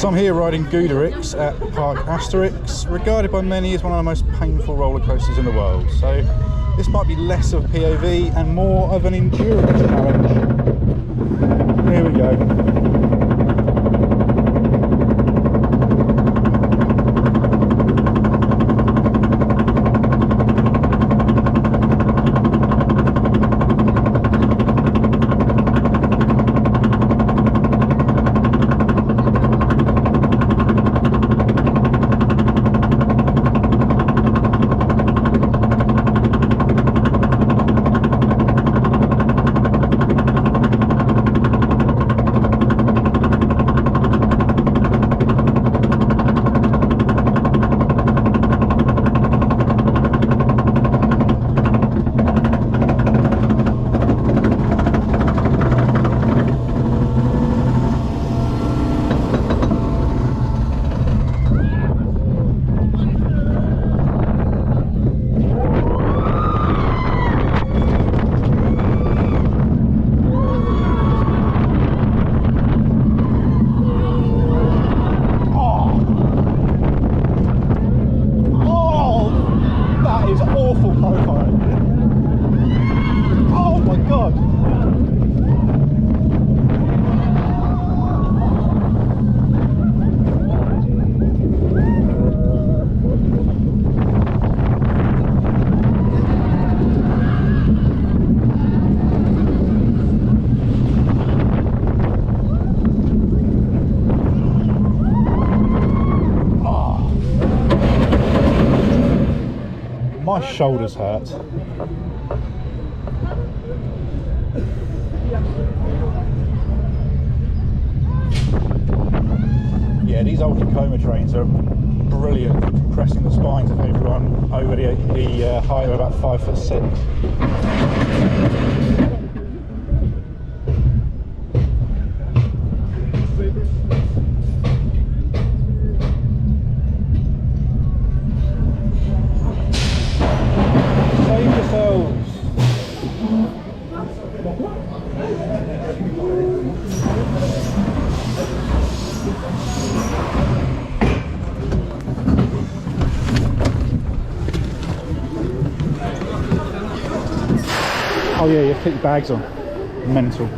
So I'm here riding Goudarix at Parc Asterix, regarded by many as one of the most painful roller coasters in the world. So this might be less of POV and more of an endurance challenge. Here we go. My shoulders hurt. Yeah, these old Tacoma trains are brilliant for compressing the spines of everyone over the height of about 5'6". Oh yeah, you have to put your bags on. Mental.